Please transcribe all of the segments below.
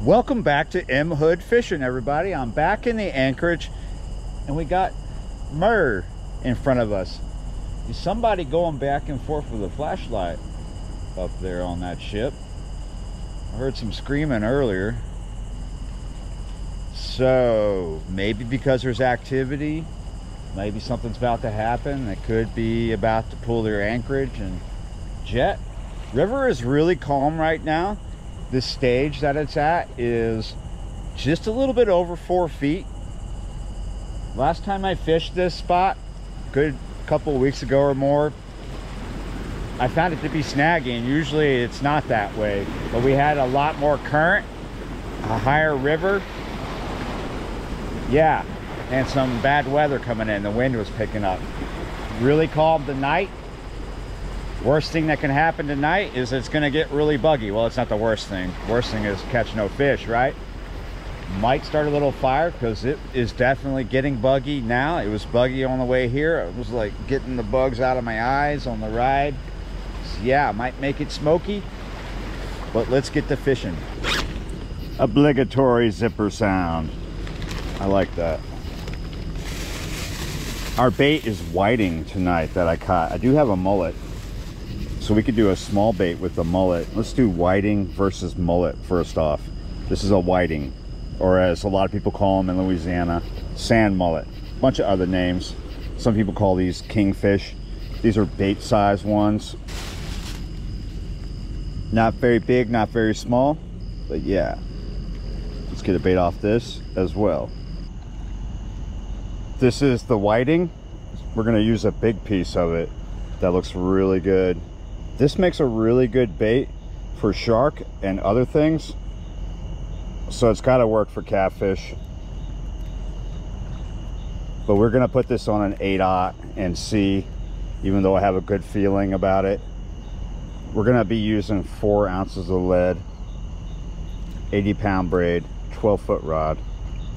Welcome back to M Hood Fishing, everybody. I'm back in the anchorage and we got murder in front of us. Is somebody going back and forth with a flashlight up there on that ship? I heard some screaming earlier. So maybe because there's activity, maybe something's about to happen. It could be about to pull their anchorage and jet. River is really calm right now. This stage that it's at is just a little bit over 4 feet. Last time I fished this spot, good couple of weeks ago or more, I found it to be snagging. Usually it's not that way, but we had a lot more current, a higher river, yeah, and some bad weather coming in. The wind was picking up. Really calm tonight. Worst thing that can happen tonight is it's going to get really buggy. Well, it's not the worst thing. Worst thing is catch no fish, right? Might start a little fire because it is definitely getting buggy now. It was buggy on the way here. It was like getting the bugs out of my eyes on the ride. So yeah, might make it smoky, but let's get to fishing. Obligatory zipper sound. I like that. Our bait is whiting tonight that I caught. I do have a mullet, so we could do a small bait with the mullet. Let's do whiting versus mullet first off. This is a whiting, or as a lot of people call them in Louisiana, sand mullet. A bunch of other names. Some people call these kingfish. These are bait size ones. Not very big, not very small, but yeah. Let's get a bait off this as well. This is the whiting. We're gonna use a big piece of it. That looks really good. This makes a really good bait for shark and other things. So it's gotta work for catfish. But we're gonna put this on an 8/0 and see, even though I have a good feeling about it. We're gonna be using 4 ounces of lead, 80-pound braid, 12-foot rod.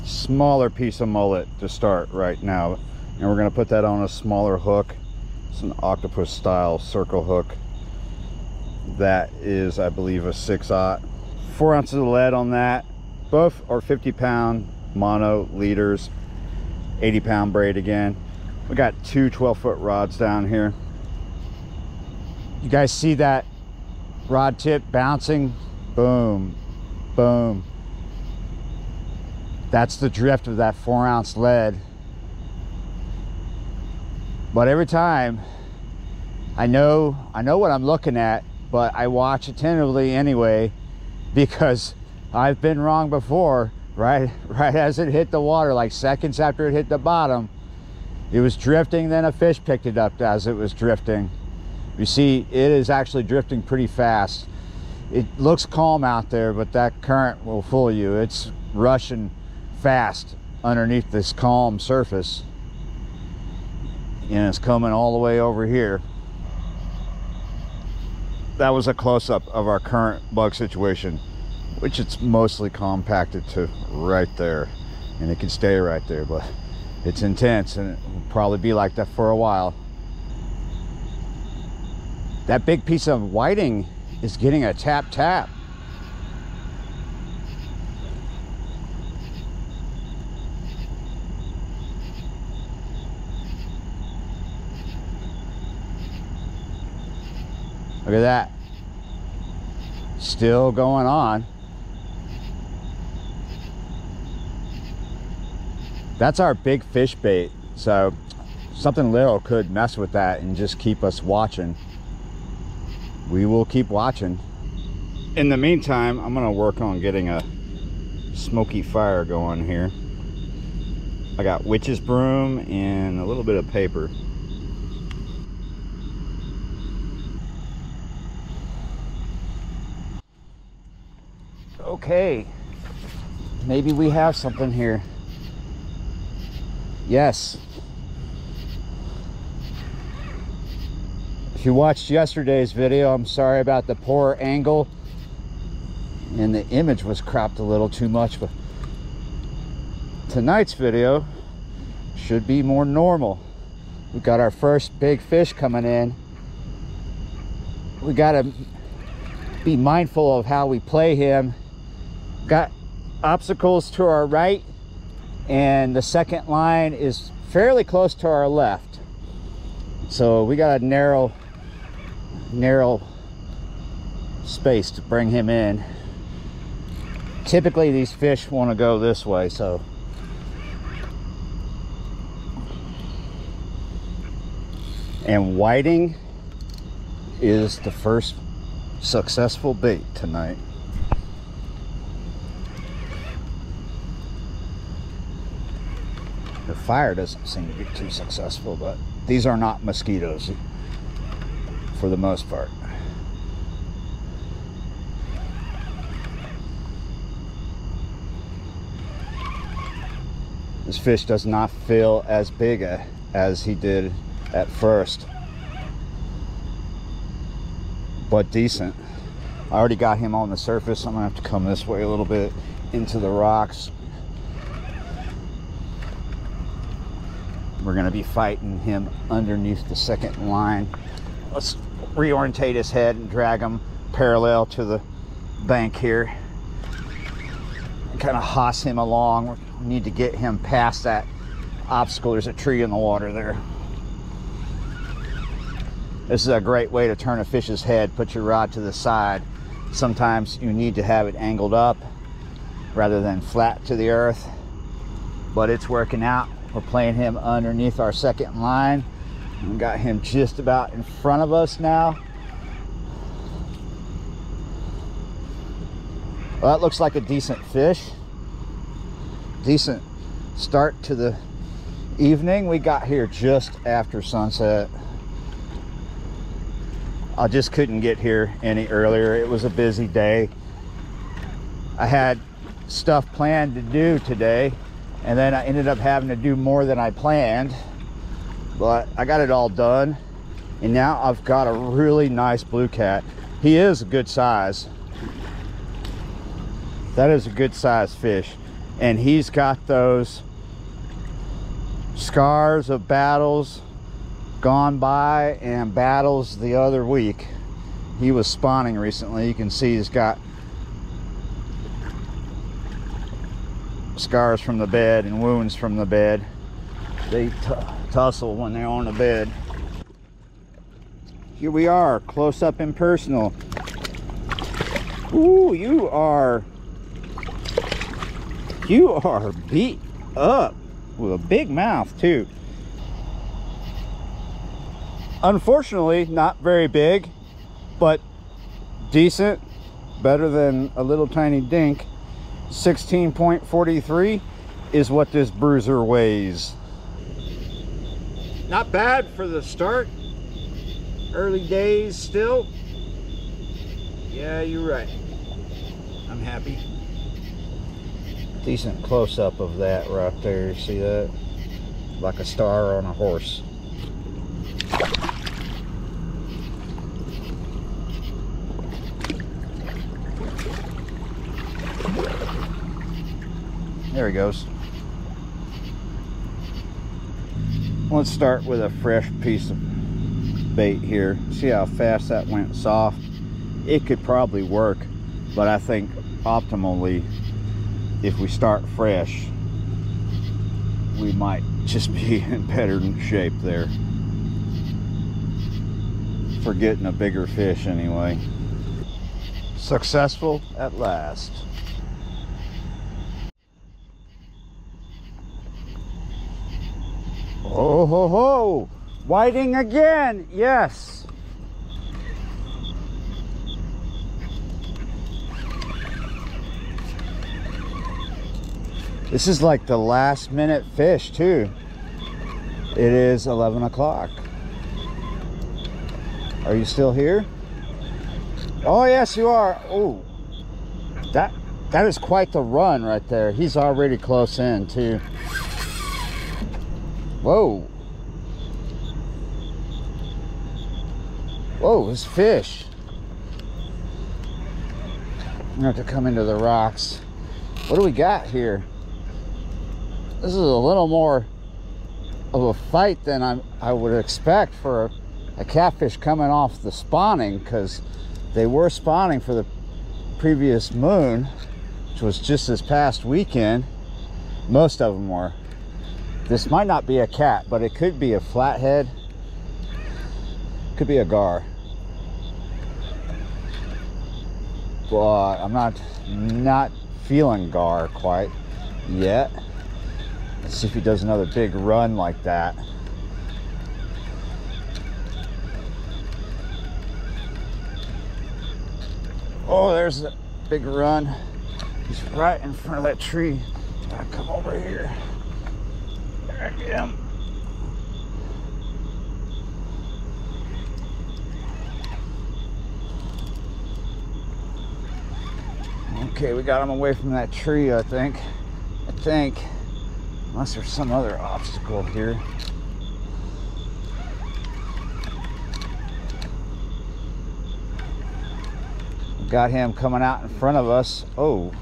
Smaller piece of mullet to start right now. And we're gonna put that on a smaller hook. It's an octopus style circle hook. That is, I believe, a 6/0. 4 ounces of lead on that. Both are 50-pound mono leaders, 80-pound braid again. We got 2 12-foot rods down here. You guys see that rod tip bouncing? Boom, boom. That's the drift of that 4-ounce lead. But every time, I know what I'm looking at, but I watch attentively anyway, because I've been wrong before. Right as it hit the water, like seconds after it hit the bottom, it was drifting, then a fish picked it up as it was drifting. You see, it is actually drifting pretty fast. It looks calm out there, but that current will fool you. It's rushing fast underneath this calm surface, and it's coming all the way over here. That was a close-up of our current bug situation, which it's mostly compacted to right there, and it can stay right there, but it's intense, and it will probably be like that for a while. That big piece of whiting is getting a tap. Look at that. Still going on. That's our big fish bait. So something little could mess with that and just keep us watching. We will keep watching. In the meantime, I'm gonna work on getting a smoky fire going here. I got witch's broom and a little bit of paper. Okay, maybe we have something here. Yes. If you watched yesterday's video, I'm sorry about the poor angle, and the image was cropped a little too much, but tonight's video should be more normal. We got our first big fish coming in. We got to be mindful of how we play him Got obstacles to our right, and the second line is fairly close to our left. So we got a narrow space to bring him in. Typically these fish want to go this way, so and whiting is the first successful bait tonight. The fire doesn't seem to be too successful, but these are not mosquitoes for the most part. This fish does not feel as big as he did at first, but decent. I already got him on the surface. I'm gonna have to come this way a little bit into the rocks. We're gonna be fighting him underneath the second line. Let's reorientate his head and drag him parallel to the bank here and kind of hoss him along. We need to get him past that obstacle. There's a tree in the water there. This is a great way to turn a fish's head. Put your rod to the side. Sometimes you need to have it angled up rather than flat to the earth, but it's working out. We're playing him underneath our second line. We got him just about in front of us now. Well, that looks like a decent fish. Decent start to the evening. We got here just after sunset. I just couldn't get here any earlier. It was a busy day. I had stuff planned to do today, and then I ended up having to do more than I planned, but I got it all done. And now I've got a really nice blue cat. He is a good size. That is a good size fish. And he's got those scars of battles gone by and battles the other week. He was spawning recently. You can see he's got scars from the bed and wounds from the bed. They tussle when they're on the bed. Here we are, close up and personal. Ooh, you are beat up with a big mouth too. Unfortunately, not very big, but decent. Better than a little tiny dink. 16.43 is what this bruiser weighs. Not bad for the start. Early days still. Yeah, you're right. I'm happy. Decent close-up of that right there. See that? Like a star on a horse. There he goes. Let's start with a fresh piece of bait here. See how fast that went soft? It could probably work, but I think optimally, if we start fresh, we might just be in better shape there. For getting a bigger fish anyway. Successful at last. Oh ho ho! Whiting again! Yes! This is like the last minute fish too. It is 11 o'clock. Are you still here? Oh yes you are. Oh, that is quite the run right there. He's already close in too. Whoa. Whoa, this fish. I'm gonna have to come into the rocks. What do we got here? This is a little more of a fight than I would expect for a catfish coming off the spawning, because they were spawning for the previous moon. which was just this past weekend. Most of them were. This might not be a cat, but it could be a flathead. Could be a gar. But I'm not feeling gar quite yet. Let's see if he does another big run like that. Oh, there's a big run. He's right in front of that tree. Gotta come over here. There I get him. Okay, we got him away from that tree, I think. Unless there's some other obstacle here. Got him coming out in front of us. Oh,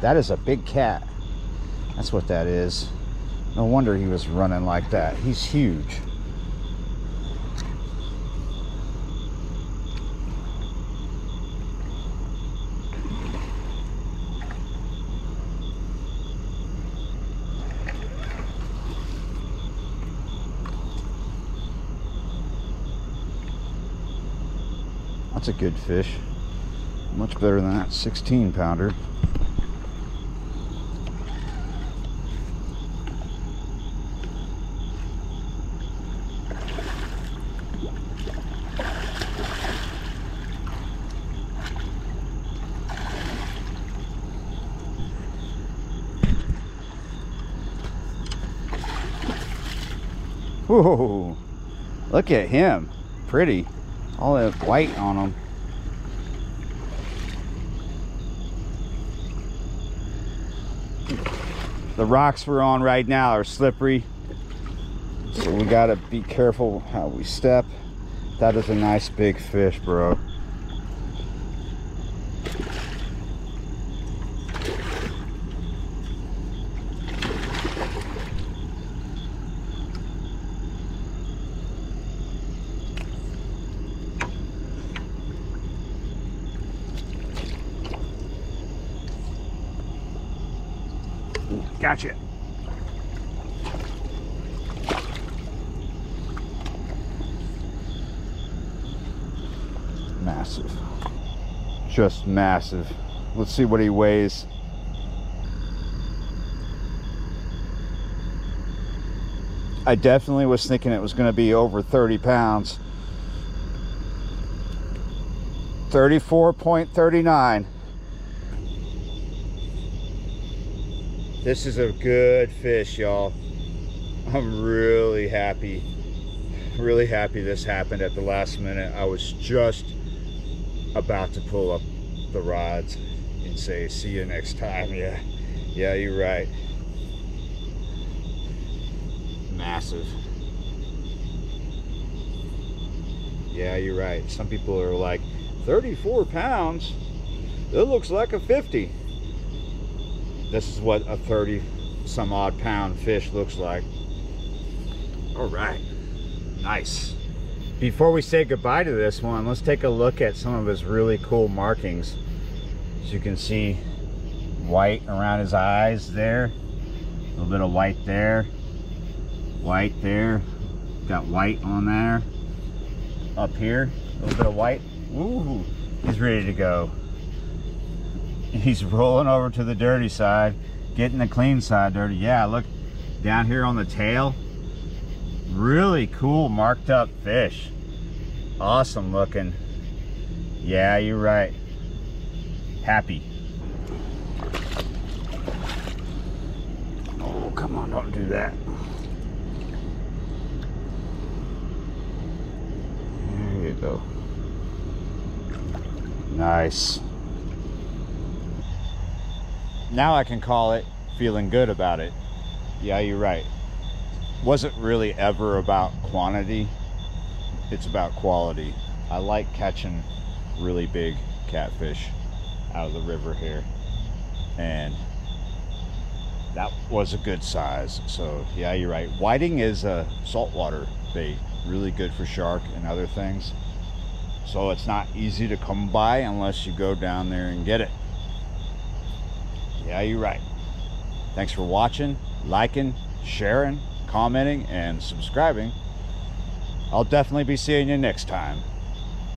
that is a big cat. That's what that is. No wonder he was running like that. He's huge. That's a good fish. Much better than that 16-pounder. Whoa, look at him. Pretty. All that white on them. The rocks we're on right now are slippery, so we gotta be careful how we step. That is a nice big fish, bro. Gotcha. Massive. Just massive. Let's see what he weighs. I definitely was thinking it was going to be over 30 pounds. 34.39. This is a good fish, y'all. I'm really happy this happened at the last minute. I was just about to pull up the rods and say see you next time. Yeah, you're right. Massive. Yeah, you're right. Some people are like, 34 pounds, it looks like a 50. This is what a 30 some odd pound fish looks like. All right, nice. Before we say goodbye to this one, let's take a look at some of his really cool markings. As you can see, white around his eyes there, a little bit of white there, got white on there, up here, a little bit of white. Ooh, he's ready to go. He's rolling over to the dirty side, getting the clean side dirty. Yeah, look down here on the tail. Really cool marked up fish. Awesome looking. Yeah, you're right. Happy. Oh, come on, don't do that. There you go. Nice. Now I can call it feeling good about it. Yeah, you're right. Wasn't really ever about quantity, it's about quality. I like catching really big catfish out of the river here, and that was a good size. So yeah, you're right. Whiting is a saltwater bait, really good for shark and other things. So it's not easy to come by unless you go down there and get it. Yeah, you're right. Thanks for watching, liking, sharing, commenting, and subscribing. I'll definitely be seeing you next time.